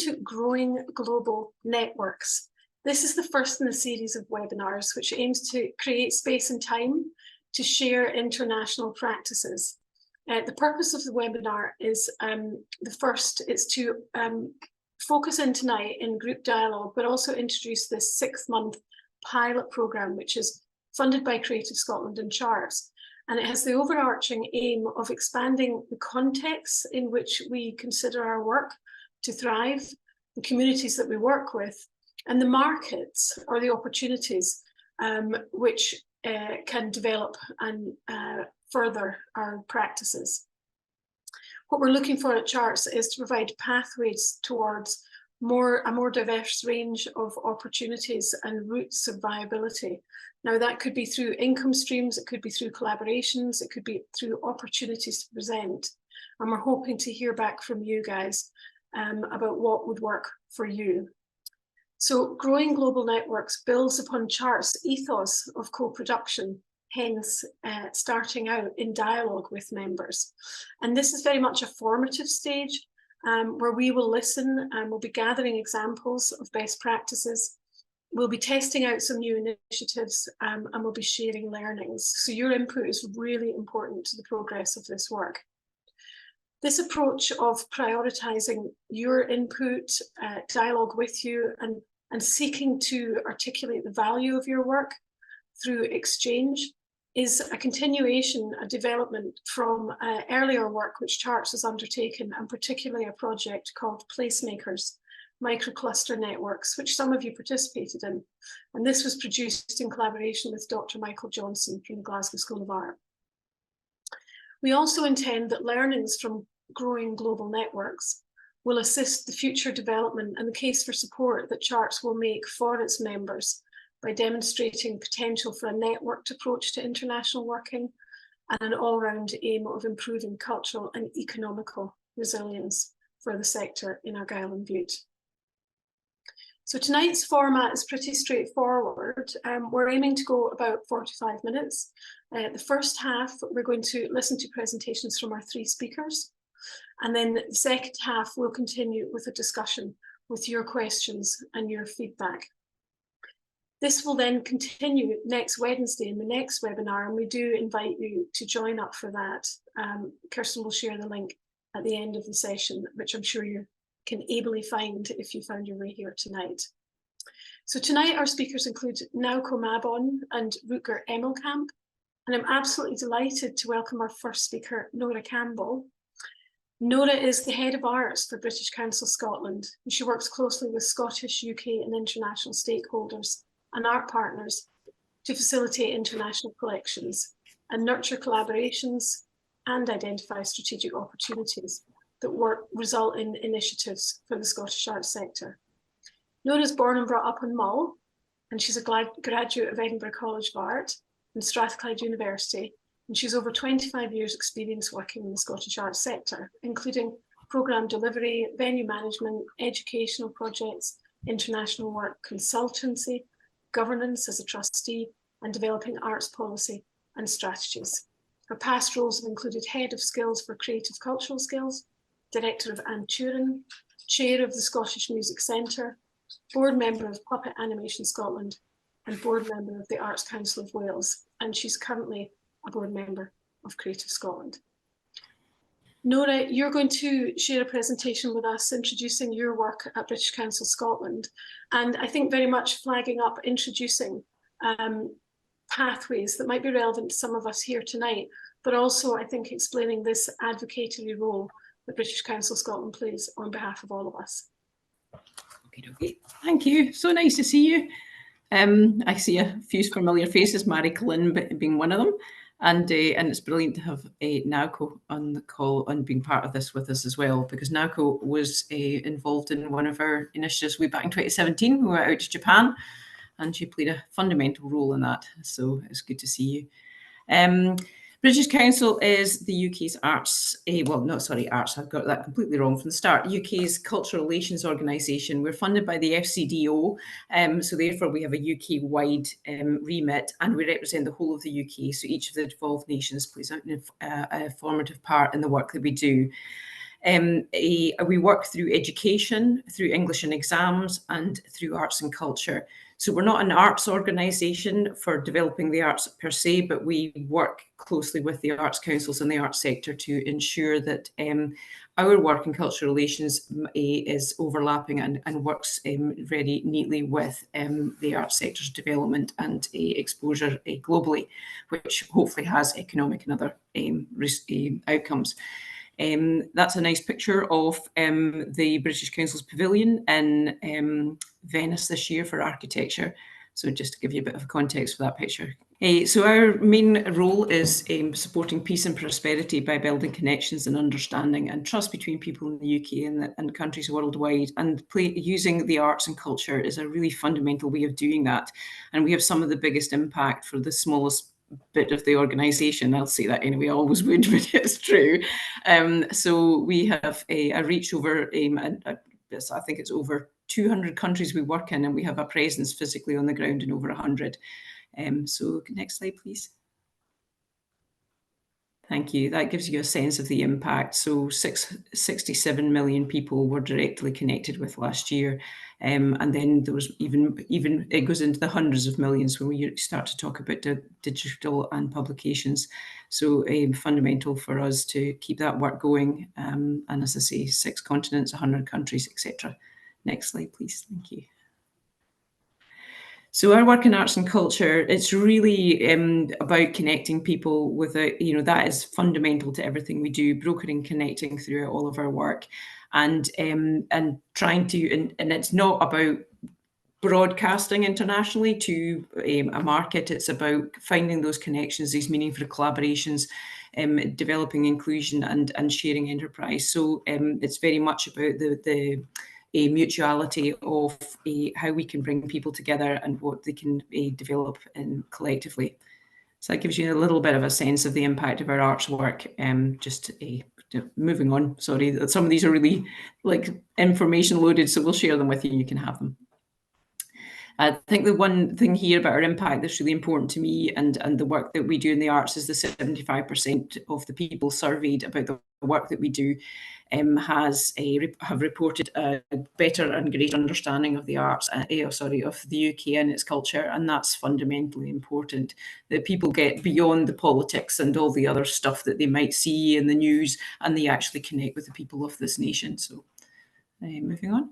to growing global networks. This is the first in a series of webinars which aims to create space and time to share international practices. The purpose of the webinar is it's to focus in tonight in group dialogue, but also introduce this 6-month pilot programme, which is funded by Creative Scotland and Charts. And it has the overarching aim of expanding the context in which we consider our work to thrive, the communities that we work with, and the markets or the opportunities which can develop and further our practices. What we're looking for at Charts is to provide pathways towards a more diverse range of opportunities and routes of viability. Now, that could be through income streams, it could be through collaborations, it could be through opportunities to present. And we're hoping to hear back from you guys about what would work for you. So growing global networks builds upon Charts' ethos of co-production, hence starting out in dialogue with members. And this is very much a formative stage where we will listen and we'll be gathering examples of best practices. We'll be testing out some new initiatives and we'll be sharing learnings. So your input is really important to the progress of this work. This approach of prioritising your input, dialogue with you, and seeking to articulate the value of your work through exchange is a continuation, a development from earlier work which Charts has undertaken, and particularly a project called Placemakers, Microcluster Networks, which some of you participated in. And this was produced in collaboration with Dr. Michael Johnson from the Glasgow School of Art. We also intend that learnings from growing global networks will assist the future development and the case for support that Charts will make for its members by demonstrating potential for a networked approach to international working and an all-round aim of improving cultural and economical resilience for the sector in Argyll and Bute. So tonight's format is pretty straightforward. We're aiming to go about 45 minutes. The first half, we're going to listen to presentations from our 3 speakers. And then the second half, we'll continue with a discussion with your questions and your feedback. This will then continue next Wednesday in the next webinar, and we do invite you to join up for that. Kirsten will share the link at the end of the session, which I'm sure you can ably find if you found your way here tonight. So tonight our speakers include Naoko Mabon and Rutger Emmelkamp, and I'm absolutely delighted to welcome our first speaker, Norah Campbell. Norah is the Head of Arts for British Council Scotland, and she works closely with Scottish, UK and international stakeholders and art partners to facilitate international collections and nurture collaborations and identify strategic opportunities that result in initiatives for the Scottish arts sector. Norah is born and brought up in Mull, and she's a graduate of Edinburgh College of Art and Strathclyde University, and she's over 25 years experience working in the Scottish arts sector, including programme delivery, venue management, educational projects, international work consultancy, governance as a trustee, and developing arts policy and strategies. Her past roles have included Head of Skills for Creative Cultural Skills, Director of Anne Turin, Chair of the Scottish Music Centre, Board Member of Puppet Animation Scotland, and Board Member of the Arts Council of Wales, and she's currently a Board Member of Creative Scotland. Norah, you're going to share a presentation with us introducing your work at British Council Scotland, and I think very much flagging up, introducing pathways that might be relevant to some of us here tonight, but also I think explaining this advocatory role that British Council Scotland plays on behalf of all of us. Okay, thank you. So nice to see you. I see a few familiar faces, Mary Cullen being one of them. And it's brilliant to have Naoko on the call and being part of this with us as well, because Naoko was involved in one of our initiatives way back in 2017. We were out to Japan, and she played a fundamental role in that. So it's good to see you. British Council is the UK's arts, arts, I've got that completely wrong from the start, UK's cultural relations organisation. We're funded by the FCDO, so therefore we have a UK-wide remit, and we represent the whole of the UK, so each of the devolved nations plays a formative part in the work that we do. We work through education, through English and exams, and through arts and culture. So we're not an arts organisation for developing the arts per se, but we work closely with the arts councils and the arts sector to ensure that our work in cultural relations is overlapping and works very neatly with the arts sector's development and exposure globally, which hopefully has economic and other outcomes. That's a nice picture of the British Council's pavilion in Venice this year for architecture. So just to give you a bit of context for that picture. So our main role is supporting peace and prosperity by building connections and understanding and trust between people in the UK and countries worldwide. And using the arts and culture is a really fundamental way of doing that. And we have some of the biggest impact for the smallest bit of the organisation. I'll say that anyway, I always would, but it's true. So we have a reach over, I think it's over 200 countries we work in, and we have a presence physically on the ground in over 100. So next slide, please. Thank you. That gives you a sense of the impact. So 67 million people were directly connected with last year. And then there was even it goes into the hundreds of millions when we start to talk about the digital and publications. So fundamental for us to keep that work going. And as I say, 6 continents, 100 countries, etc. Next slide, please. Thank you. So our work in arts and culture, it's really about connecting people with that is fundamental to everything we do, brokering, connecting throughout all of our work, and trying to, and it's not about broadcasting internationally to a market. It's about finding those connections, these meaningful collaborations, developing inclusion and sharing enterprise. So it's very much about the a mutuality of how we can bring people together and what they can develop collectively. So that gives you a little bit of a sense of the impact of our arts work. Moving on, sorry, some of these are really like information loaded, so we'll share them with you, you can have them. I think the one thing here about our impact that's really important to me and the work that we do in the arts is the 75% of the people surveyed about the work that we do have reported a better and greater understanding of the arts, of the UK and its culture, and that's fundamentally important, that people get beyond the politics and all the other stuff that they might see in the news, and they actually connect with the people of this nation. So moving on.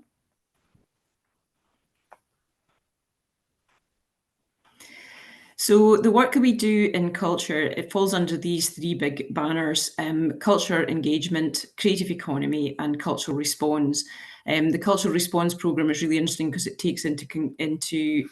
So the work that we do in culture, it falls under these 3 big banners: culture engagement, creative economy, and cultural response. The cultural response programme is really interesting because it takes into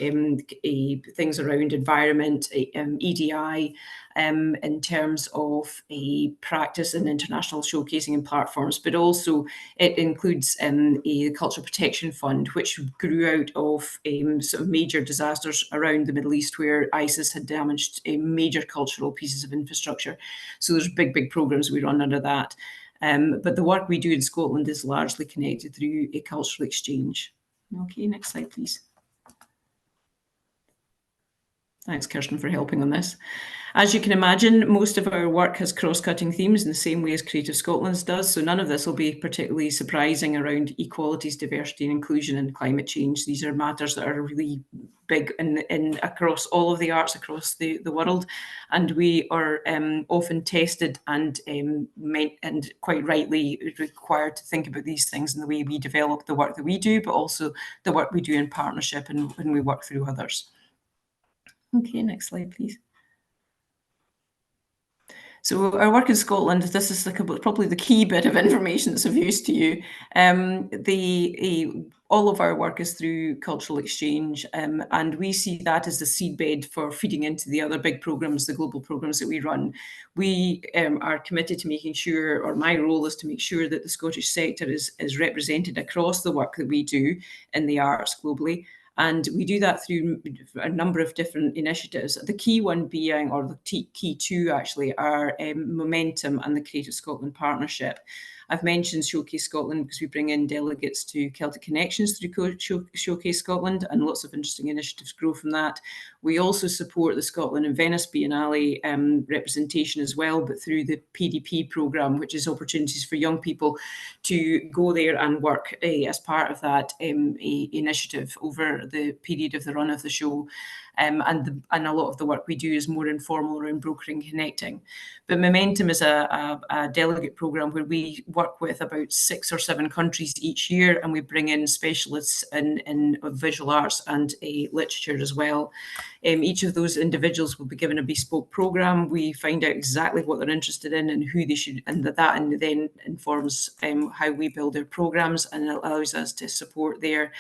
things around environment, EDI, in terms of a practice and international showcasing and platforms, but also it includes a cultural protection fund, which grew out of sort of major disasters around the Middle East where ISIS had damaged major cultural pieces of infrastructure. So there's big programs we run under that. But the work we do in Scotland is largely connected through a cultural exchange. Okay, next slide, please. Thanks, Kirsten, for helping on this. As you can imagine, most of our work has cross-cutting themes in the same way as Creative Scotland's does, so none of this will be particularly surprising around equalities, diversity and inclusion and climate change. These are matters that are really big in across all of the arts across the world, and we are often tested and quite rightly required to think about these things in the way we develop the work that we do, but also the work we do in partnership and when we work through others. Okay, next slide, please. So our work in Scotland, this is probably the key bit of information that's of use to you. All of our work is through cultural exchange, and we see that as the seedbed for feeding into the other big programs, the global programs that we run. We are committed to making sure, or my role is to make sure that the Scottish sector is represented across the work that we do in the arts globally. And we do that through a number of different initiatives. The key one being, or the key 2 actually, are Momentum and the Creative Scotland Partnership. I've mentioned Showcase Scotland because we bring in delegates to Celtic Connections through Showcase Scotland, and lots of interesting initiatives grow from that. We also support the Scotland and Venice Biennale representation as well, but through the PDP programme, which is opportunities for young people to go there and work as part of that initiative over the period of the run of the show. And a lot of the work we do is more informal around brokering, connecting. But Momentum is a delegate programme where we work with about 6 or 7 countries each year, and we bring in specialists in visual arts and literature as well. Each of those individuals will be given a bespoke programme. We find out exactly what they're interested in and who they should, and that then informs how we build their programmes, and it allows us to support their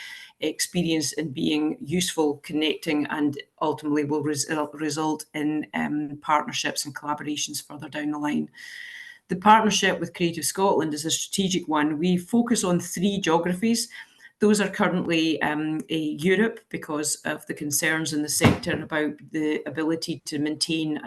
experience in being useful, connecting, and ultimately will result in partnerships and collaborations further down the line. The partnership with Creative Scotland is a strategic one. We focus on 3 geographies. Those are currently Europe, because of the concerns in the sector about the ability to maintain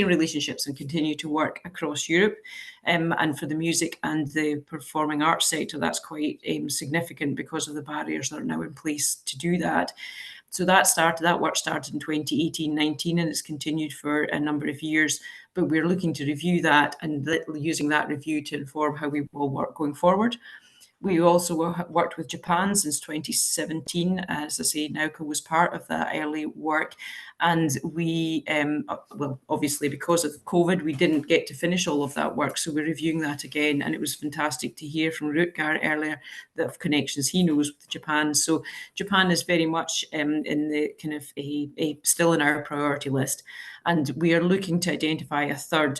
relationships and continue to work across Europe. And for the music and the performing arts sector, that's quite significant because of the barriers that are now in place to do that. So that work started in 2018-19, and it's continued for a number of years. But we're looking to review that and using that review to inform how we will work going forward. We also worked with Japan since 2017. As I say, Naoko was part of that early work. And we, well, obviously because of COVID, we didn't get to finish all of that work. So we're reviewing that again. And it was fantastic to hear from Rutger earlier the connections he knows with Japan. So Japan is very much in the kind of still in our priority list. And we are looking to identify a third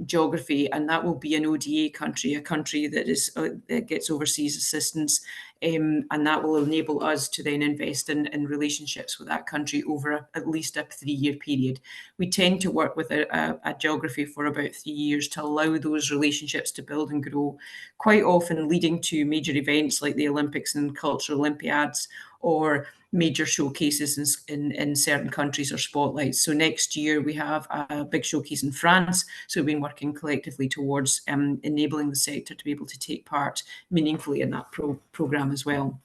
geography, and that will be an ODA country, a country that gets overseas assistance, and that will enable us to then invest in relationships with that country over at least a 3-year period. We tend to work with a geography for about 3 years to allow those relationships to build and grow, quite often leading to major events like the Olympics and Cultural Olympiads, or major showcases in certain countries or spotlights. So next year we have a big showcase in France. So we've been working collectively towards enabling the sector to be able to take part meaningfully in that programme as well.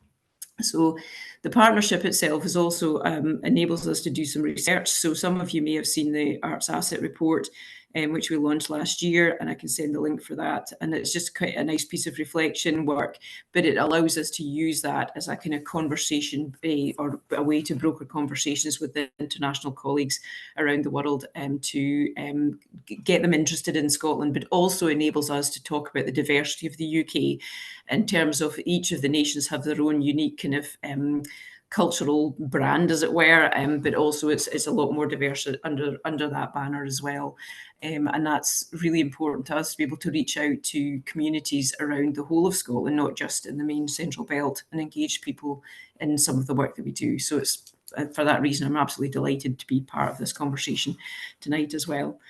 So the partnership itself is also enables us to do some research. So some of you may have seen the Arts Asset Report, which we launched last year, and I can send the link for that. And it's just quite a nice piece of reflection work, but it allows us to use that as a kind of conversation or a way to broker conversations with the international colleagues around the world to get them interested in Scotland, but also enables us to talk about the diversity of the UK in terms of each of the nations have their own unique kind of cultural brand, as it were, but also it's a lot more diverse under that banner as well. And that's really important to us to be able to reach out to communities around the whole of Scotland, not just in the main central belt, and engage people in some of the work that we do. So it's for that reason, I'm absolutely delighted to be part of this conversation tonight as well.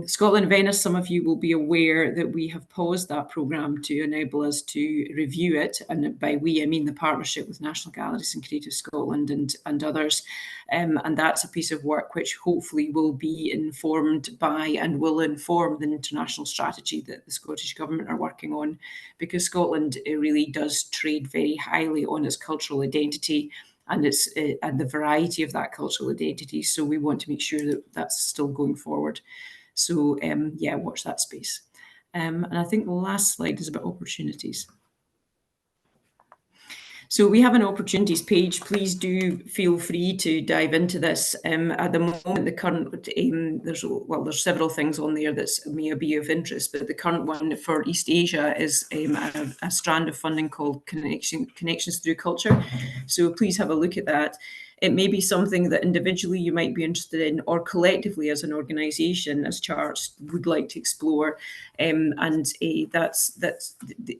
Scotland Venice, some of you will be aware that we have paused that programme to enable us to review it. And by we, I mean the partnership with National Galleries and Creative Scotland and others. And that's a piece of work which hopefully will be informed by and will inform the international strategy that the Scottish Government are working on, because Scotland really does trade very highly on its cultural identity and it's and the variety of that cultural identity. So we want to make sure that that's still going forward. So yeah, watch that space. And I think the last slide is about opportunities. So we have an opportunities page. Please do feel free to dive into this. At the moment, the current there's several things on there that may be of interest, but the current one for East Asia is a strand of funding called Connections Through Culture. So please have a look at that. It may be something that individually you might be interested in, or collectively as an organisation, as Charts, would like to explore. That's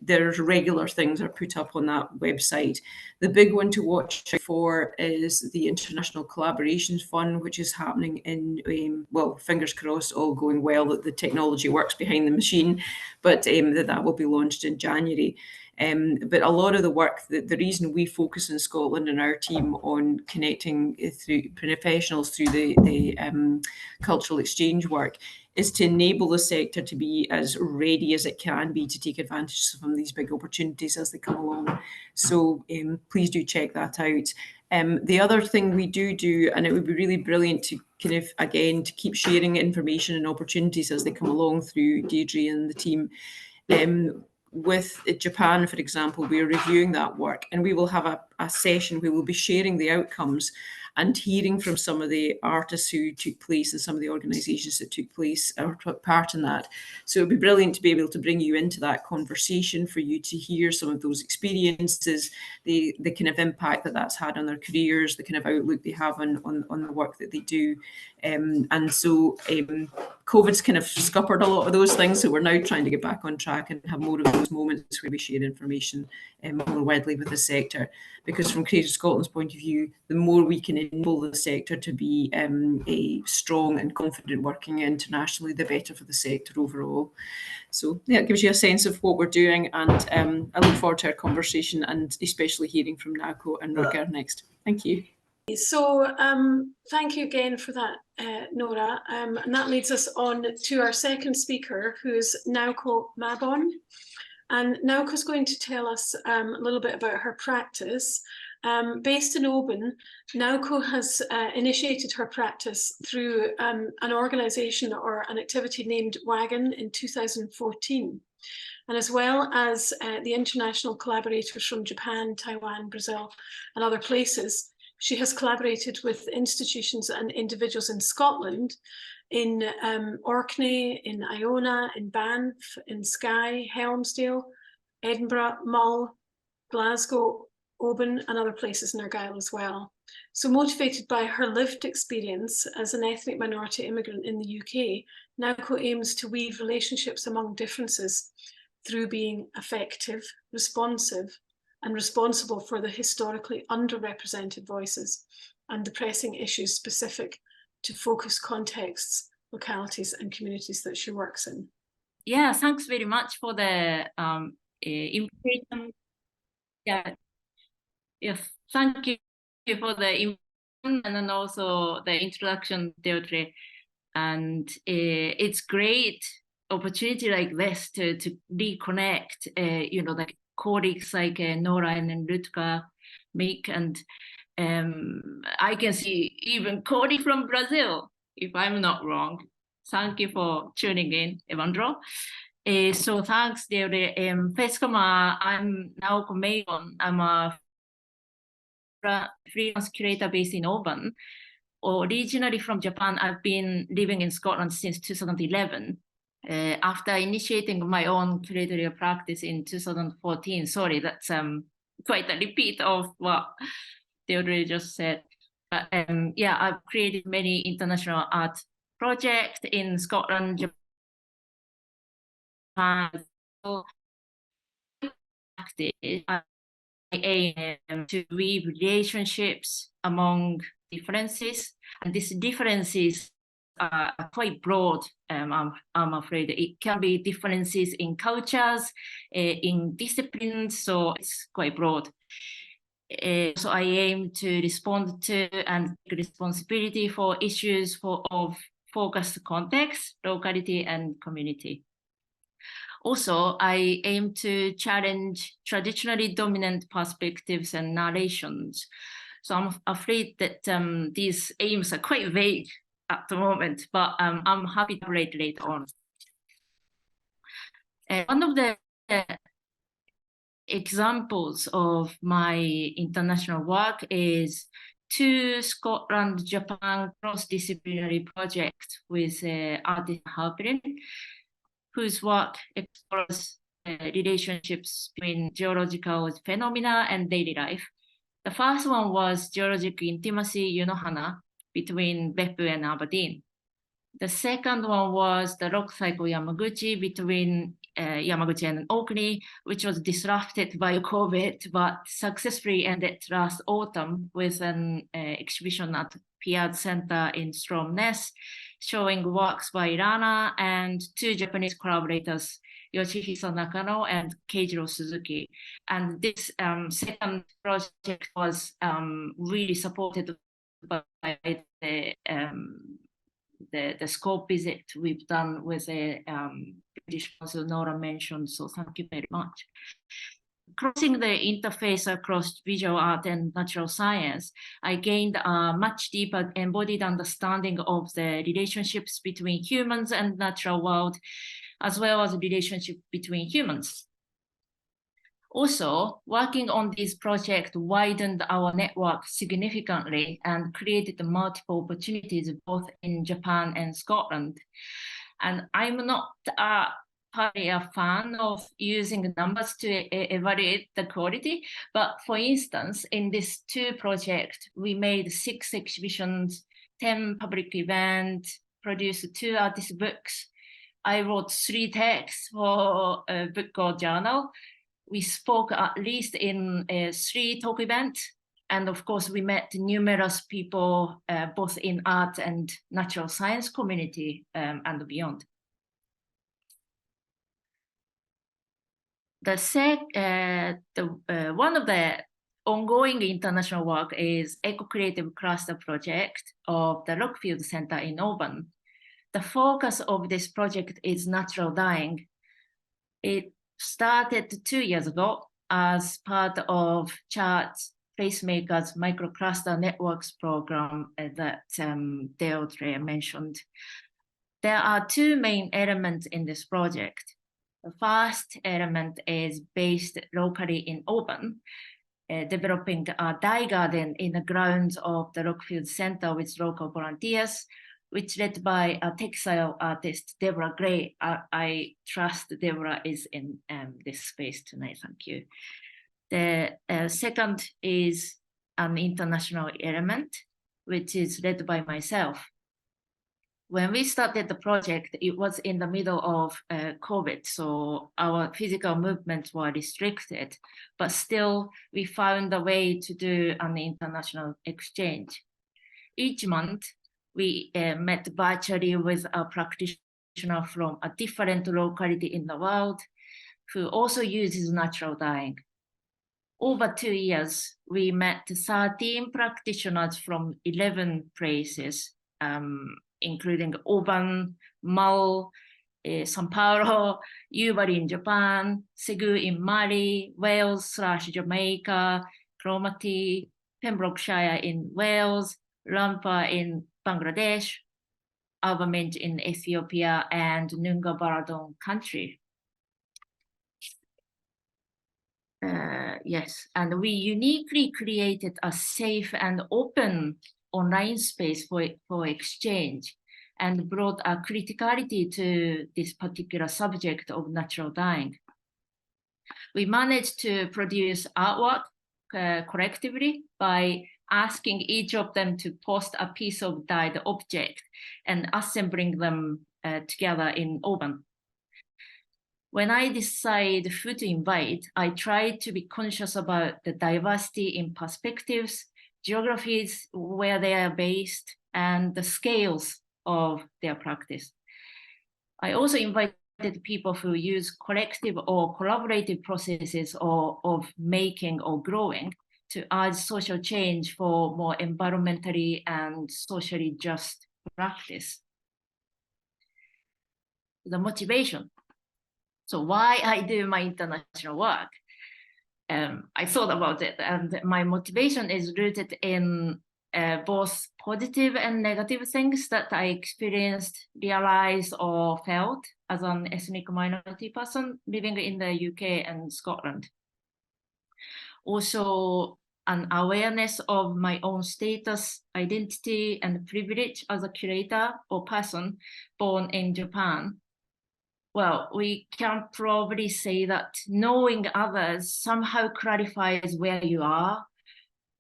there's regular things are put up on that website. The big one to watch for is the International Collaborations Fund, which is happening in, well, fingers crossed, all going well, that the technology works behind the machine, but that will be launched in January. But a lot of the work, the reason we focus in Scotland and our team on connecting through professionals through the cultural exchange work is to enable the sector to be as ready as it can be to take advantage of some of these big opportunities as they come along. So please do check that out. The other thing we do, and it would be really brilliant to kind of, again, to keep sharing information and opportunities as they come along through Deirdre and the team. With Japan, for example, we're reviewing that work, and we will have a session where we'll be sharing the outcomes and hearing from some of the artists who took place and some of the organisations that took place or took part in that. So it'd be brilliant to be able to bring you into that conversation, for you to hear some of those experiences, the kind of impact that that's had on their careers, the kind of outlook they have on the work that they do. And so COVID's kind of scuppered a lot of those things, so we're now trying to get back on track and have more of those moments where we share information more widely with the sector. Because from Creative Scotland's point of view, the more we can enable the sector to be a strong and confident working internationally, the better for the sector overall. So yeah, it gives you a sense of what we're doing, and I look forward to our conversation, and especially hearing from Naoko and Rutger next. Thank you. So thank you again for that, Norah. And that leads us on to our second speaker, who's Naoko Mabon. And Naoko's going to tell us a little bit about her practice. Based in Oban, Naoko has initiated her practice through an organisation or an activity named Wagon in 2014. And as well as the international collaborators from Japan, Taiwan, Brazil, and other places, she has collaborated with institutions and individuals in Scotland, in Orkney, in Iona, in Banff, in Skye, Helmsdale, Edinburgh, Mull, Glasgow, Oban, and other places in Argyll as well. So motivated by her lived experience as an ethnic minority immigrant in the UK, Naoko aims to weave relationships among differences through being effective, responsive, and responsible for the historically underrepresented voices and the pressing issues specific to focus contexts, localities, and communities that she works in. Yeah, thanks very much for the invitation. Yeah, yes, thank you for the invitation and then also the introduction, Deirdre. And it's great opportunity like this to reconnect, you know, like colleagues like Norah and Rutger make, and I can see even colleagues from Brazil, if I'm not wrong. Thank you for tuning in, Evandro. So thanks, Deirdre. First, I'm Naoko Mabon. I'm a freelance curator based in Oban. Originally from Japan, I've been living in Scotland since 2011. After initiating my own curatorial practice in 2014. Sorry, that's quite a repeat of what Deirdre just said. But yeah, I've created many international art projects in Scotland, Japan. So I aim to weave relationships among differences, and these differences are quite broad. I'm afraid it can be differences in cultures, in disciplines, so it's quite broad. So I aim to respond to and take responsibility for issues of focused context, locality, and community. Also, I aim to challenge traditionally dominant perspectives and narrations. So I'm afraid that these aims are quite vague at the moment, but I'm happy to elaborate later on. One of the examples of my international work is 2 Scotland-Japan cross-disciplinary projects with artist Harperin, whose work explores relationships between geological phenomena and daily life. The first one was geologic intimacy Yunohana between Beppu and Aberdeen. The second one was the rock cycle Yamaguchi between Yamaguchi and Orkney, which was disrupted by COVID, but successfully ended last autumn with an exhibition at Piaz Center in Stromness, showing works by Rana and 2 Japanese collaborators, Yoshihisa Nakano and Keijiro Suzuki. And this second project was really supported by the the scope visit we've done with the British Council Norah mentioned, so thank you very much. Crossing the interface across visual art and natural science, I gained a much deeper embodied understanding of the relationships between humans and natural world, as well as the relationship between humans. Also, working on this project widened our network significantly and created multiple opportunities both in Japan and Scotland. And I'm not partly a fan of using numbers to evaluate the quality, but for instance, in this 2 project, we made 6 exhibitions, 10 public events, produced 2 artist books. I wrote 3 texts for a book or journal. We spoke at least in 3 talk events. And of course, we met numerous people, both in art and natural science community and beyond. One of the ongoing international work is Eco-Creative Cluster project of the Rockfield Center in Mabon. The focus of this project is natural dyeing. It started 2 years ago as part of Chart's Placemakers Microcluster Networks program that Deirdre mentioned. There are 2 main elements in this project. The first element is based locally in Mabon, developing a dye garden in the grounds of the Rockfield Center with local volunteers, which led by a textile artist, Deirdre Gray. I trust Deirdre is in this space tonight, thank you. The second is an international element, which is led by myself. When we started the project, it was in the middle of COVID, so our physical movements were restricted, but still we found a way to do an international exchange. Each month, we met virtually with a practitioner from a different locality in the world who also uses natural dyeing. Over 2 years, we met 13 practitioners from 11 places, including Mabon, Mull, São Paulo, Yubari in Japan, Cebu in Mali, Wales/Jamaica, Cromarty, Pembrokeshire in Wales, Lampa in Bangladesh, Alvament in Ethiopia, and Nunga Baradon country. Yes, and we uniquely created a safe and open online space for exchange and brought a criticality to this particular subject of natural dyeing. We managed to produce artwork collectively by asking each of them to post a piece of dyed object and assembling them together in Mabon. When I decide who to invite, I try to be conscious about the diversity in perspectives, geographies where they are based, and the scales of their practice. I also invited people who use collective or collaborative processes of making or growing to urge social change for more environmentally and socially just practice. The motivation. So why I do my international work? I thought about it, and my motivation is rooted in both positive and negative things that I experienced, realized, or felt as an ethnic minority person living in the UK and Scotland. Also, an awareness of my own status, identity, and privilege as a curator or person born in Japan. Well, we can probably say that knowing others somehow clarifies where you are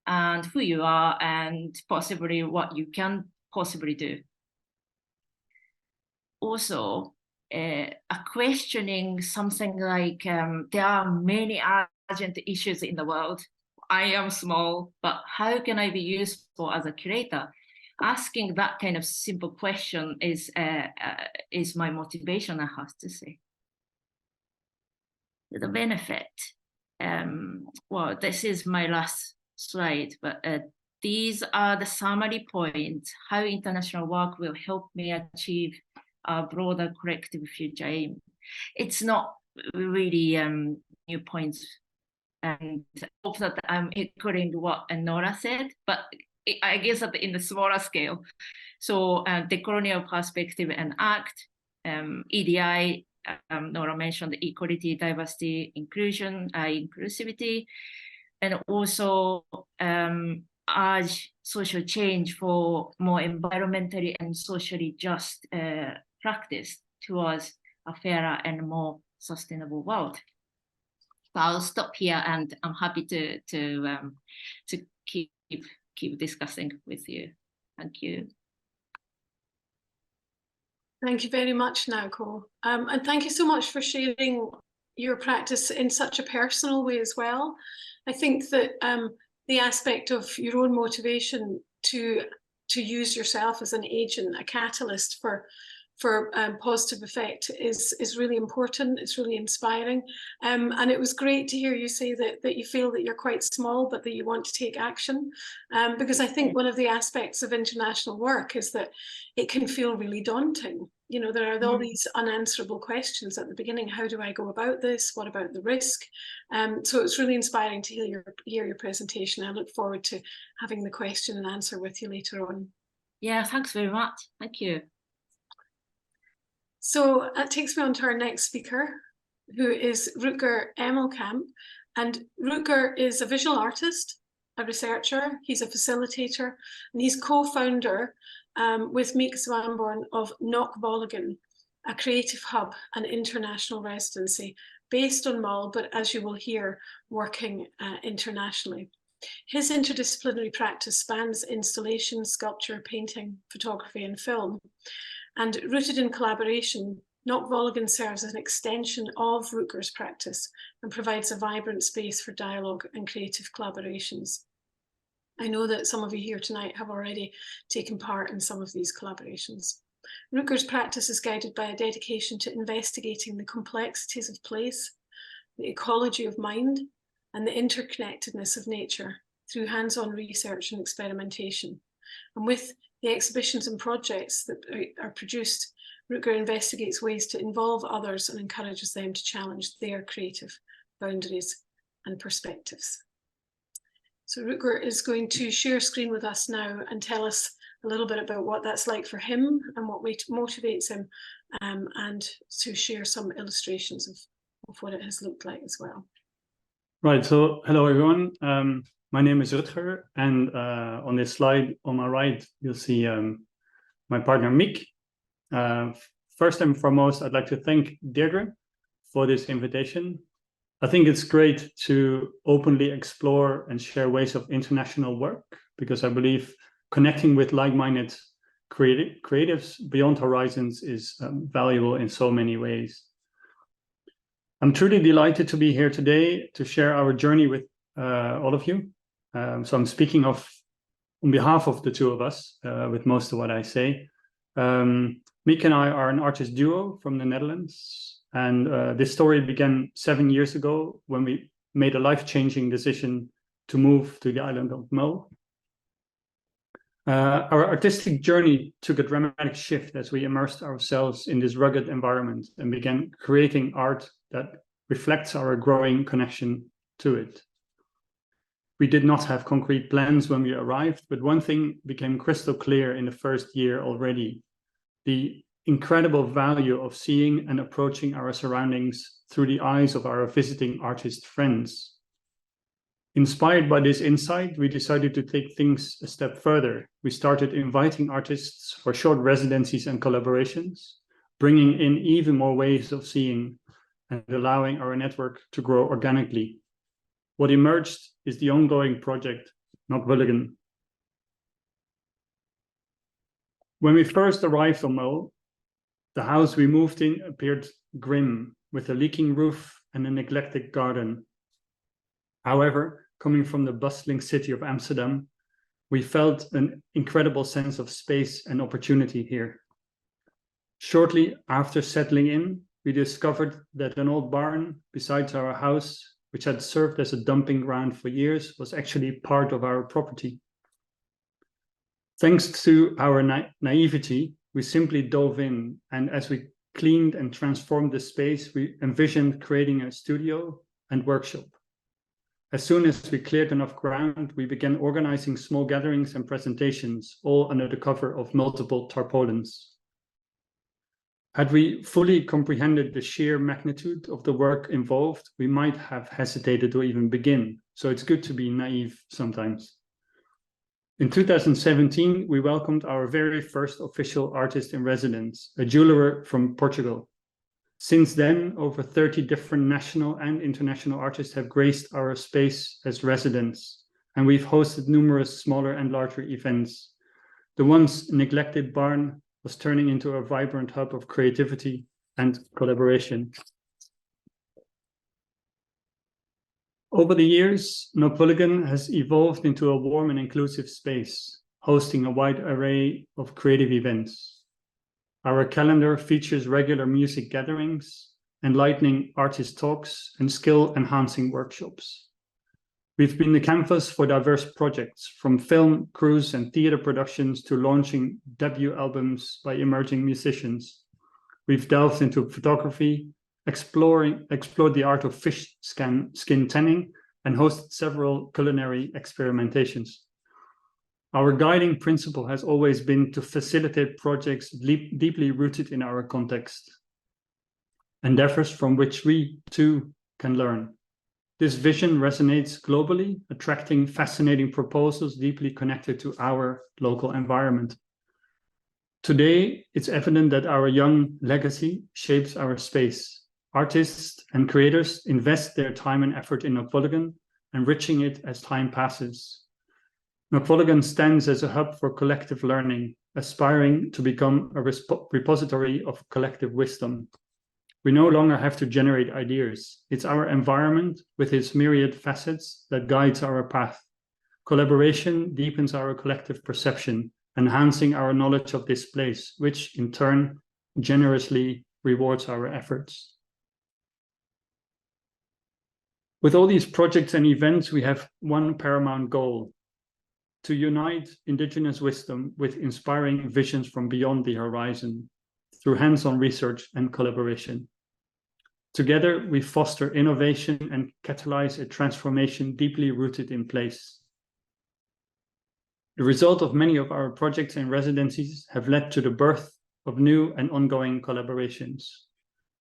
and who you are and possibly what you can possibly do. Also, a questioning something like there are many urgent issues in the world. I am small, but how can I be useful as a curator? Asking that kind of simple question is my motivation, I have to say. The benefit, well, this is my last slide, but these are the summary points, how international work will help me achieve a broader collective future aim. It's not really new points, and I hope that I'm echoing what Norah said, but I guess that in the smaller scale. So decolonial perspective and ACT, EDI, Norah mentioned equality, diversity, inclusion, inclusivity, and also urge social change for more environmentally and socially just practice towards a fairer and more sustainable world. So I'll stop here, and I'm happy to keep discussing with you. Thank you. Thank you very much, Naoko. And thank you so much for sharing your practice in such a personal way as well. I think that the aspect of your own motivation to use yourself as an agent, a catalyst for positive effect is really important. It's really inspiring. And it was great to hear you say that you feel that you're quite small, but that you want to take action. Because I think one of the aspects of international work is that it can feel really daunting. You know, there are all these unanswerable questions at the beginning. How do I go about this? What about the risk? So it's really inspiring to hear your presentation. I look forward to having the question and answer with you later on. Yeah, thanks very much. Thank you. So that takes me on to our next speaker, who is Rutger Emmelkamp. And Rutger is a visual artist, a researcher, he's a facilitator, and he's co-founder with Miek Mabon of Naoko, a creative hub and international residency based on Mull, but as you will hear, working internationally. His interdisciplinary practice spans installation, sculpture, painting, photography, and film. And rooted in collaboration, Naoko serves as an extension of Rutger's practice and provides a vibrant space for dialogue and creative collaborations. I know that some of you here tonight have already taken part in some of these collaborations. Rutger's practice is guided by a dedication to investigating the complexities of place, the ecology of mind, and the interconnectedness of nature through hands-on research and experimentation. And with the exhibitions and projects that are produced, Rutger investigates ways to involve others and encourages them to challenge their creative boundaries and perspectives. So Rutger is going to share screen with us now and tell us a little bit about what that's like for him and what motivates him, and to share some illustrations of what it has looked like as well. Right, so hello everyone. My name is Rutger, and on this slide on my right, you'll see my partner Miek. First and foremost, I'd like to thank Deirdre for this invitation. I think it's great to openly explore and share ways of international work, because I believe connecting with like-minded creatives beyond horizons is valuable in so many ways. I'm truly delighted to be here today to share our journey with all of you. So I'm speaking on behalf of the two of us with most of what I say. Miek and I are an artist duo from the Netherlands. And this story began 7 years ago when we made a life-changing decision to move to the island of Mull. Our artistic journey took a dramatic shift as we immersed ourselves in this rugged environment and began creating art that reflects our growing connection to it. We did not have concrete plans when we arrived, but one thing became crystal clear in the first year already: the incredible value of seeing and approaching our surroundings through the eyes of our visiting artist friends. Inspired by this insight, we decided to take things a step further. We started inviting artists for short residencies and collaborations, bringing in even more ways of seeing and allowing our network to grow organically. What emerged is the ongoing project, Naoko. When we first arrived on Mull, the house we moved in appeared grim, with a leaking roof and a neglected garden. However, coming from the bustling city of Amsterdam, we felt an incredible sense of space and opportunity here. Shortly after settling in, we discovered that an old barn beside our house, which had served as a dumping ground for years, was actually part of our property. Thanks to our naivety, we simply dove in, and as we cleaned and transformed the space, we envisioned creating a studio and workshop. As soon as we cleared enough ground, we began organizing small gatherings and presentations, all under the cover of multiple tarpaulins. Had we fully comprehended the sheer magnitude of the work involved, we might have hesitated to even begin. So it's good to be naive sometimes. In 2017, we welcomed our very first official artist in residence, a jeweler from Portugal. Since then, over 30 different national and international artists have graced our space as residents, and we've hosted numerous smaller and larger events. The once neglected barn was turning into a vibrant hub of creativity and collaboration. Over the years, Nokpulligen has evolved into a warm and inclusive space, hosting a wide array of creative events. Our calendar features regular music gatherings, enlightening artist talks, and skill-enhancing workshops. We've been the canvas for diverse projects, from film, cruise, and theater productions to launching debut albums by emerging musicians. We've delved into photography, explored the art of fish skin tanning, and hosted several culinary experimentations. Our guiding principle has always been to facilitate projects deeply rooted in our context, endeavors from which we, too, can learn. This vision resonates globally, attracting fascinating proposals deeply connected to our local environment. Today, it's evident that our young legacy shapes our space. Artists and creators invest their time and effort in Nokpulligen, enriching it as time passes. Nokpulligen stands as a hub for collective learning, aspiring to become a repository of collective wisdom. We no longer have to generate ideas. It's our environment with its myriad facets that guides our path. Collaboration deepens our collective perception, enhancing our knowledge of this place, which in turn generously rewards our efforts. With all these projects and events, we have one paramount goal: to unite Indigenous wisdom with inspiring visions from beyond the horizon through hands-on research and collaboration. Together, we foster innovation and catalyze a transformation deeply rooted in place. The result of many of our projects and residencies have led to the birth of new and ongoing collaborations.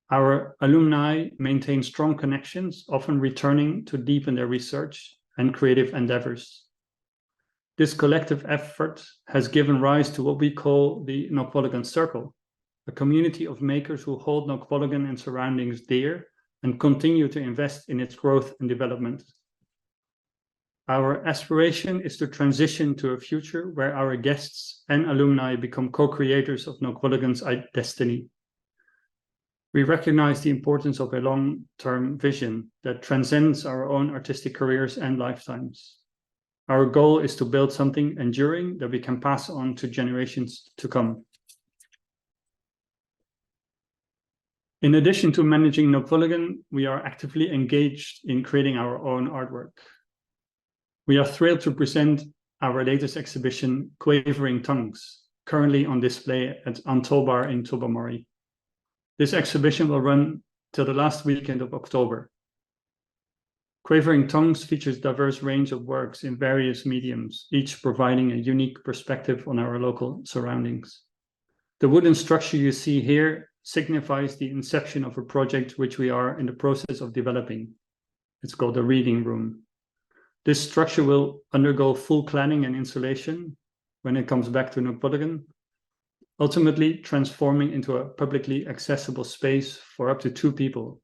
Our alumni maintain strong connections, often returning to deepen their research and creative endeavors. This collective effort has given rise to what we call the Nokpulligen Circle, a community of makers who hold Nokpulligen and surroundings dear and continue to invest in its growth and development. Our aspiration is to transition to a future where our guests and alumni become co-creators of Nokpulligen's destiny. We recognize the importance of a long-term vision that transcends our own artistic careers and lifetimes. Our goal is to build something enduring that we can pass on to generations to come. In addition to managing Nokpulligen, we are actively engaged in creating our own artwork. We are thrilled to present our latest exhibition, Quavering Tongues, currently on display at Antolbar in Tobermory. This exhibition will run till the last weekend of October. Quavering Tongues features a diverse range of works in various mediums, each providing a unique perspective on our local surroundings. The wooden structure you see here signifies the inception of a project which we are in the process of developing. It's called the Reading Room. This structure will undergo full cladding and insulation when it comes back to Nokpulligen, ultimately transforming into a publicly accessible space for up to 2 people.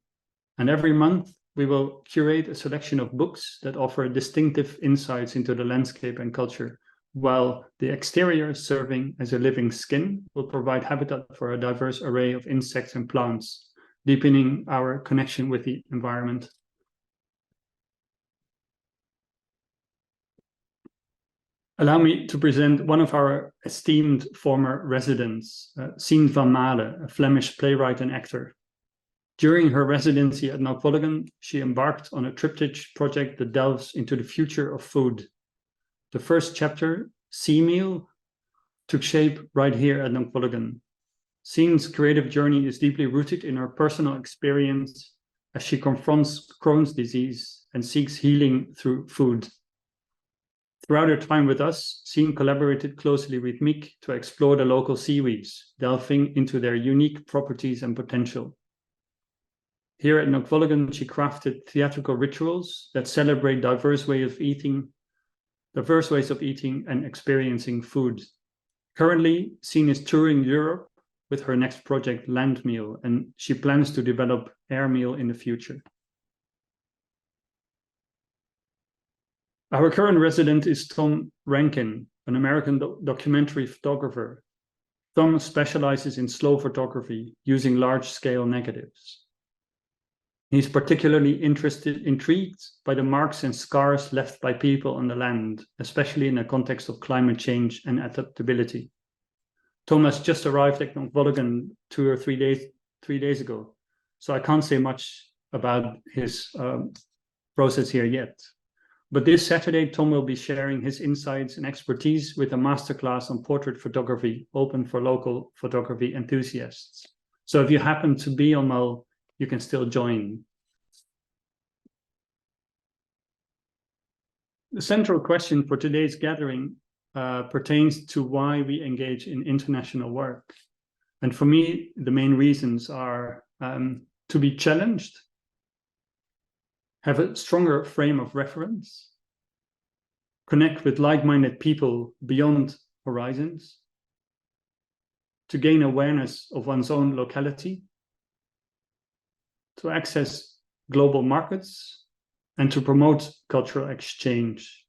And every month, we will curate a selection of books that offer distinctive insights into the landscape and culture, while the exterior, serving as a living skin, will provide habitat for a diverse array of insects and plants, deepening our connection with the environment. Allow me to present one of our esteemed former residents, Sien van Male, a Flemish playwright and actor. During her residency at Nokpulligen, she embarked on a triptych project that delves into the future of food. The first chapter, Sea Meal, took shape right here at Knockvolligan. Scene's creative journey is deeply rooted in her personal experience as she confronts Crohn's disease and seeks healing through food. Throughout her time with us, Scene collaborated closely with Mick to explore the local seaweeds, delving into their unique properties and potential. Here at Knockvolligan, she crafted theatrical rituals that celebrate diverse ways of eating and experiencing food. Currently, Scene is touring Europe with her next project, Land Meal, and she plans to develop Air Meal in the future. Our current resident is Tom Rankin, an American documentary photographer. Tom specializes in slow photography using large-scale negatives. He's particularly intrigued by the marks and scars left by people on the land, especially in the context of climate change and adaptability. Tom has just arrived at Knockvolligan 2 or 3 days ago, so I can't say much about his process here yet. But this Saturday, Tom will be sharing his insights and expertise with a masterclass on portrait photography open for local photography enthusiasts. So if you happen to be on Mull, you can still join. The central question for today's gathering pertains to why we engage in international work. And for me, the main reasons are to be challenged, have a stronger frame of reference, connect with like-minded people beyond horizons, to gain awareness of one's own locality, to access global markets, and to promote cultural exchange.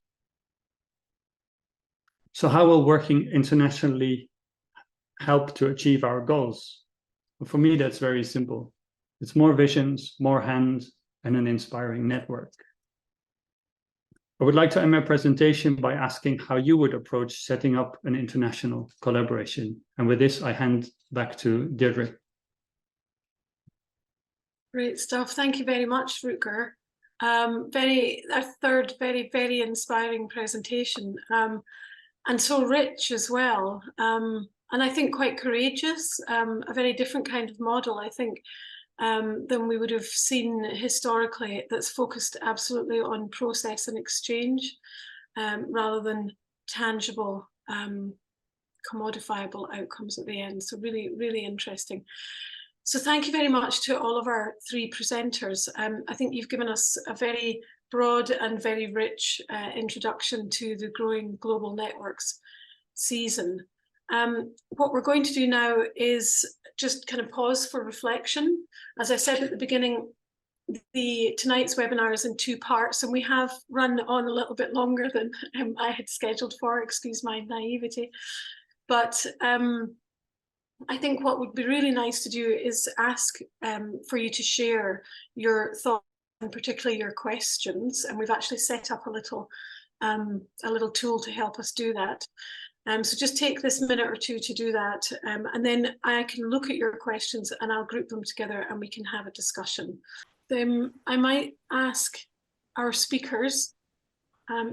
So how will working internationally help to achieve our goals? Well, for me, that's very simple. It's more visions, more hands, and an inspiring network. I would like to end my presentation by asking how you would approach setting up an international collaboration. And with this, I hand back to Deirdre. Great stuff. Thank you very much, Rutger. Our third very inspiring presentation, and so rich as well. And I think quite courageous, a very different kind of model, I think, than we would have seen historically, that's focused absolutely on process and exchange rather than tangible, commodifiable outcomes at the end. So really interesting. So thank you very much to all of our three presenters. I think you've given us a very broad and very rich introduction to the Growing Global Networks season. What we're going to do now is just kind of pause for reflection. As I said at the beginning, tonight's webinar is in 2 parts, and we have run on a little bit longer than I had scheduled for, excuse my naivety. But I think what would be really nice to do is ask for you to share your thoughts and particularly your questions. And we've actually set up a little tool to help us do that. So just take this minute or two to do that. And then I can look at your questions and I'll group them together and we can have a discussion. Then I might ask our speakers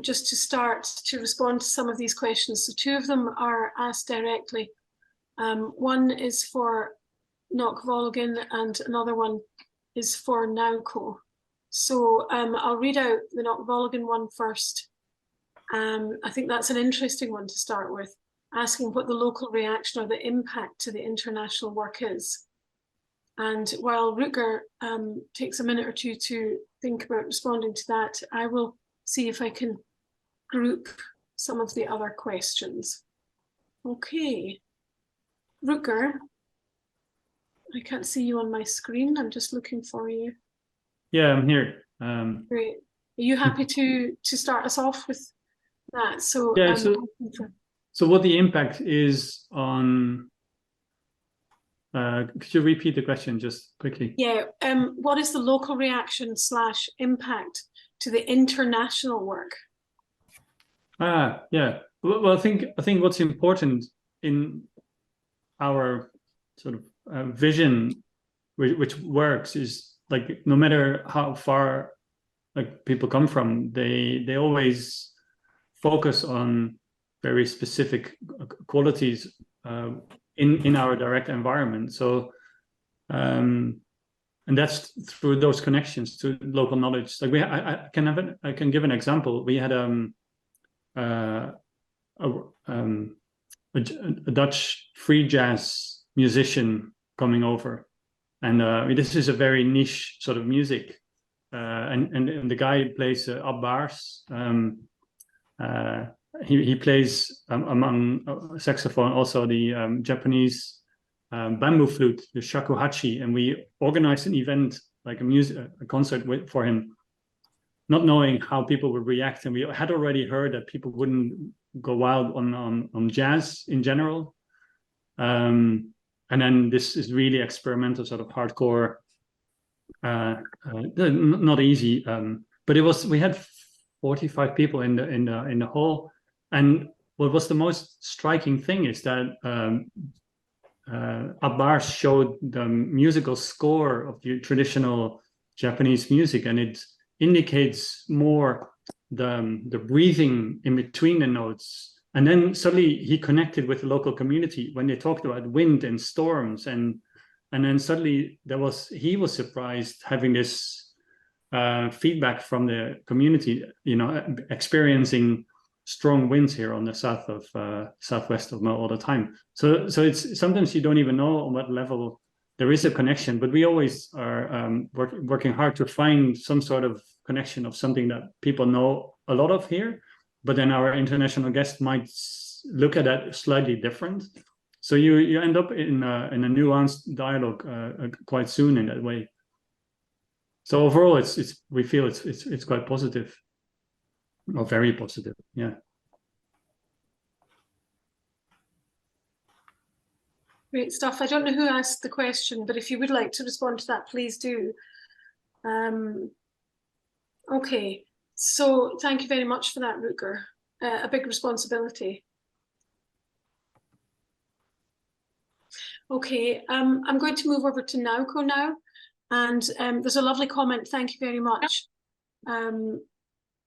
just to start to respond to some of these questions. So 2 of them are asked directly. One is for Knockvolligan and another one is for Naoko. So I'll read out the Knockvolligan one first. I think that's an interesting one to start with, asking what the local reaction or the impact to the international work is. And while Rutger takes a minute or two to think about responding to that, I will see if I can group some of the other questions. Okay. Rutger, I can't see you on my screen. I'm just looking for you. Yeah, I'm here. Great. Are you happy to start us off with that? So, yeah, so what the impact is on, could you repeat the question just quickly? Yeah, what is the local reaction / impact to the international work? Yeah. Well, I think what's important in our sort of vision, which works, is like no matter how far like people come from, they always focus on very specific qualities in our direct environment. So, and that's through those connections to local knowledge. Like I can give an example. We had a Dutch free jazz musician coming over, and this is a very niche sort of music. And the guy plays up-bars. He plays among saxophone also the Japanese bamboo flute, the shakuhachi, and we organized an event, like a concert for him, not knowing how people would react. And we had already heard that people wouldn't go wild on jazz in general. And then this is really experimental, sort of hardcore. Not easy, but we had 45 people in the hall, and what was the most striking thing is that Abbar showed the musical score of the traditional Japanese music, and it indicates more the breathing in between the notes. And then suddenly he connected with the local community when they talked about wind and storms, and then suddenly he was surprised having this feedback from the community, experiencing strong winds here on the southwest of Mo all the time. So it's sometimes you don't even know on what level there is a connection, but we always are working hard to find some sort of connection of something that people know a lot of here, but then our international guest might look at that slightly different. So you end up in a nuanced dialogue quite soon in that way. So overall, we feel it's quite positive, or very positive. Yeah. Great stuff. I don't know who asked the question, but if you would like to respond to that, please do. Okay, so thank you very much for that, Rutger. A big responsibility. Okay, I'm going to move over to Naoko now, and there's a lovely comment, thank you very much,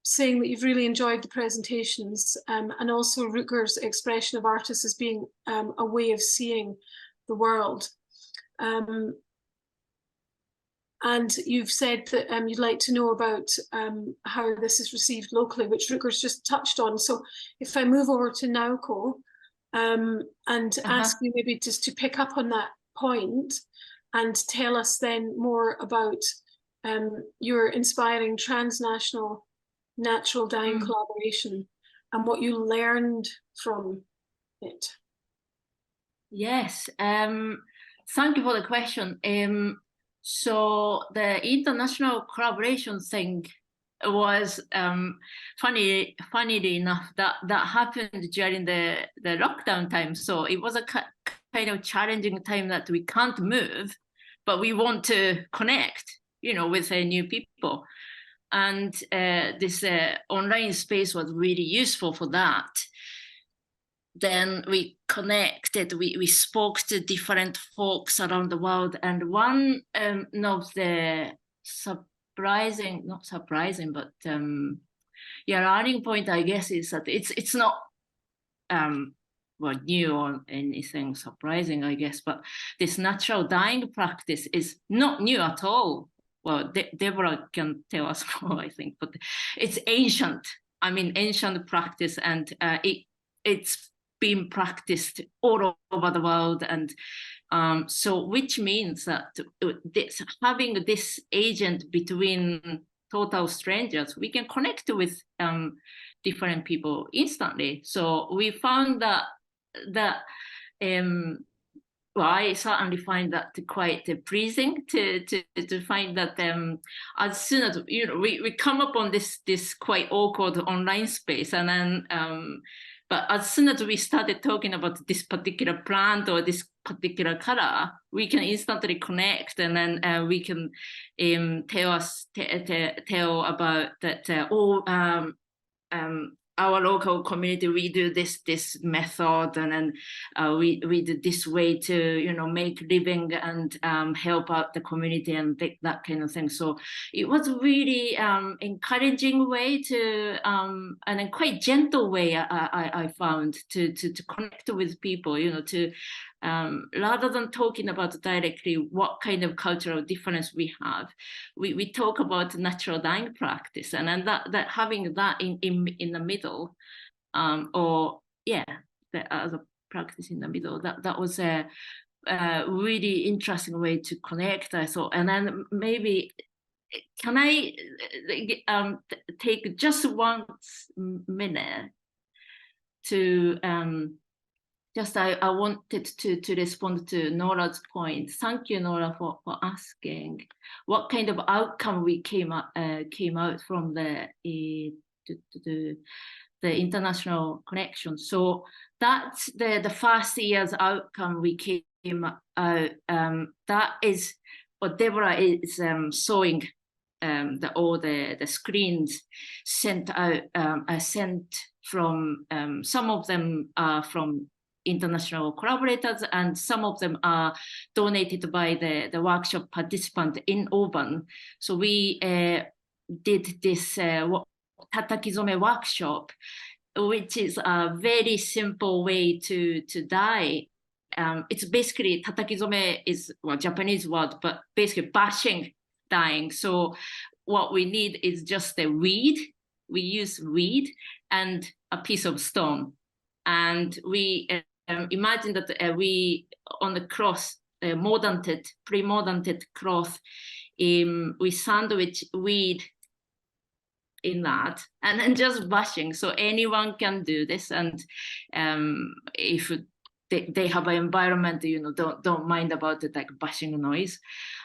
saying that you've really enjoyed the presentations, and also Rutger's expression of artists as being a way of seeing the world. And you've said that you'd like to know about how this is received locally, which Rutger's just touched on. So if I move over to Naoko, and ask you maybe just to pick up on that point and tell us then more about your inspiring transnational natural dyeing collaboration and what you learned from it. Yes, thank you for the question. So the international collaboration thing was funnily enough that happened during the lockdown time. So it was a kind of challenging time that we can't move, but we want to connect, with new people. And this online space was really useful for that. Then we connected, we spoke to different folks around the world. And one of the not surprising, but learning point, I guess, is that it's not new or anything surprising, I guess, but this natural dyeing practice is not new at all. Well, Deborah can tell us more, I think, but it's ancient. I mean, ancient practice, and it's been practiced all over the world, and so which means that having this agent between total strangers, we can connect with different people instantly. So we found that well, I certainly find that quite pleasing to find that as soon as we come up on this quite awkward online space, and then but as soon as we started talking about this particular plant or this particular color, we can instantly connect, and then we can tell about that. our local community, we do this method, and then we do this way to make living and help out the community and that kind of thing. So it was really encouraging way to and a quite gentle way I found to connect with people, to rather than talking about directly what kind of cultural difference we have, we talk about natural dyeing practice, and then that having that in the middle, as a practice in the middle, that was a really interesting way to connect, I thought. And then maybe can I take just 1 minute to I wanted to respond to Norah's point. Thank you, Norah, for asking what kind of outcome we came out from the international connection. So that's the first year's outcome we came out. That is what Deborah is showing. All the screens sent out sent from some of them are from international collaborators, and some of them are donated by the workshop participant in Mabon. So we did this tatakizome workshop, which is a very simple way to dye. It's basically, tatakizome is Japanese word, but basically bashing dyeing. So what we need is just a reed. We use reed and a piece of stone, and we imagine that we on the cloth, pre-mordanted cloth, we sandwich weed in that, and then just bashing. So anyone can do this, and if they have an environment, don't mind about it, like bashing noise.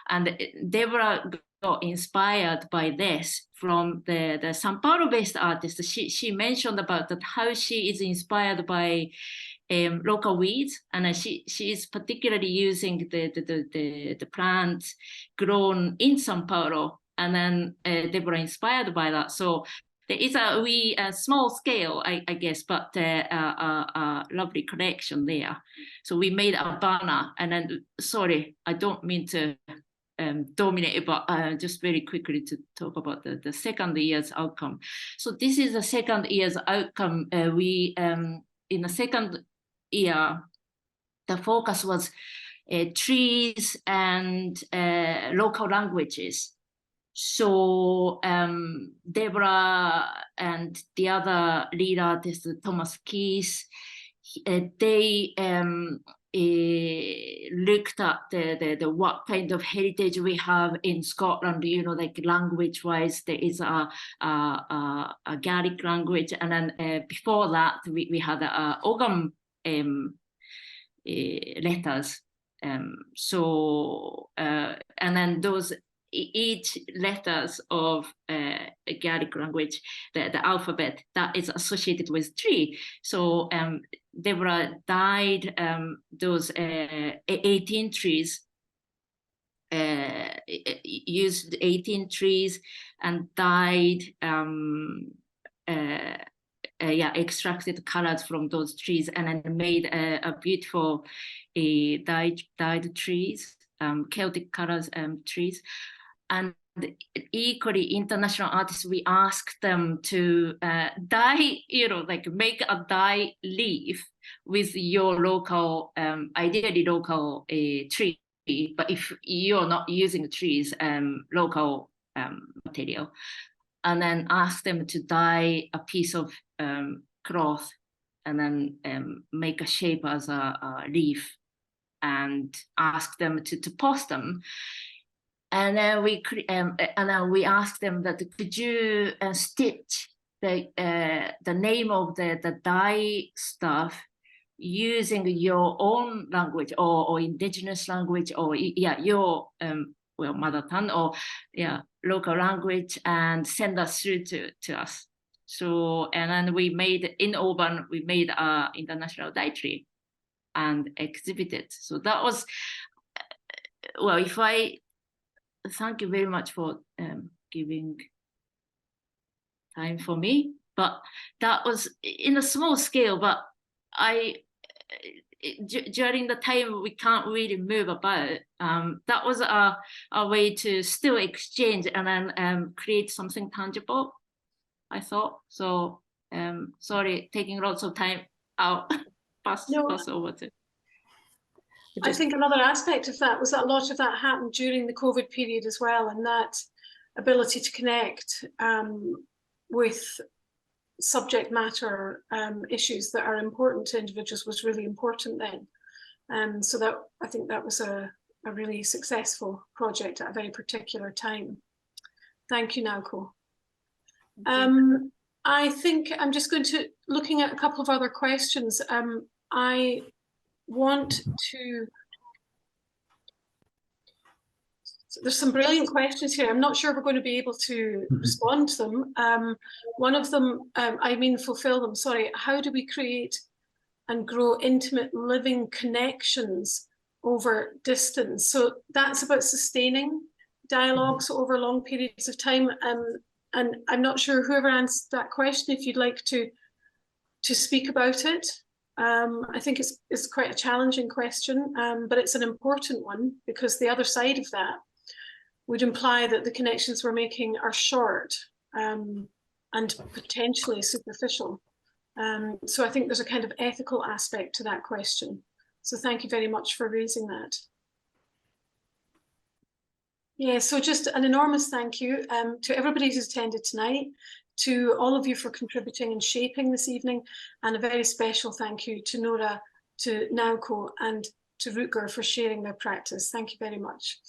And Deborah got inspired by this from the São Paulo-based artist. She mentioned about that how she is inspired by local weeds, and she is particularly using the plants grown in São Paulo, and then Deborah inspired by that. So there is a small scale, I guess, but a lovely collection there. So we made a banner, and then, sorry, I don't mean to dominate it, but just very quickly to talk about the second year's outcome. So this is the second year's outcome. We in the second year, the focus was trees and local languages. So Deborah and the other lead artist, Thomas Keys, they looked at the what kind of heritage we have in Scotland. Like language-wise, there is a Gaelic language, and then before that we had Ogham letters. And then those each letters of a Gaelic language, the alphabet that is associated with tree. So Deborah dyed those 18 trees, used 18 trees and dyed extracted colors from those trees, and then made a beautiful dyed trees, Celtic colors trees. And equally, international artists, we asked them to dye, like make a dye leaf with your local, ideally local tree. But if you're not using trees, local material, and then ask them to dye a piece of cloth, and then make a shape as a leaf, and ask them to post them. And then we asked them that could you stitch the name of the dye stuff using your own language or indigenous language, or your mother tongue, or local language, and send us through to us. So, and then we made in Mabon, we made our international dye tree and exhibited. So that was, thank you very much for giving time for me. but that was in a small scale. But during the time we can't really move about, that was a way to still exchange and then create something tangible, I thought. So sorry, taking lots of time out. pass over to. I think another aspect of that was that a lot of that happened during the COVID period as well, and that ability to connect with subject matter issues that are important to individuals was really important then. So that, I think that was a really successful project at a very particular time. Thank you, Naoko. I think I'm just going to, looking at a couple of other questions, I want to, there's some brilliant questions here. I'm not sure we're going to be able to respond to them. One of them, fulfill them, sorry. How do we create and grow intimate living connections over distance? So that's about sustaining dialogues over long periods of time. And I'm not sure whoever answered that question, if you'd like to speak about it. I think it's quite a challenging question, but it's an important one, because the other side of that would imply that the connections we're making are short and potentially superficial. So I think there's a kind of ethical aspect to that question. So thank you very much for raising that. Yeah, so just an enormous thank you to everybody who's attended tonight, to all of you for contributing and shaping this evening, and a very special thank you to Norah, to Naoko, and to Rutger for sharing their practice. Thank you very much.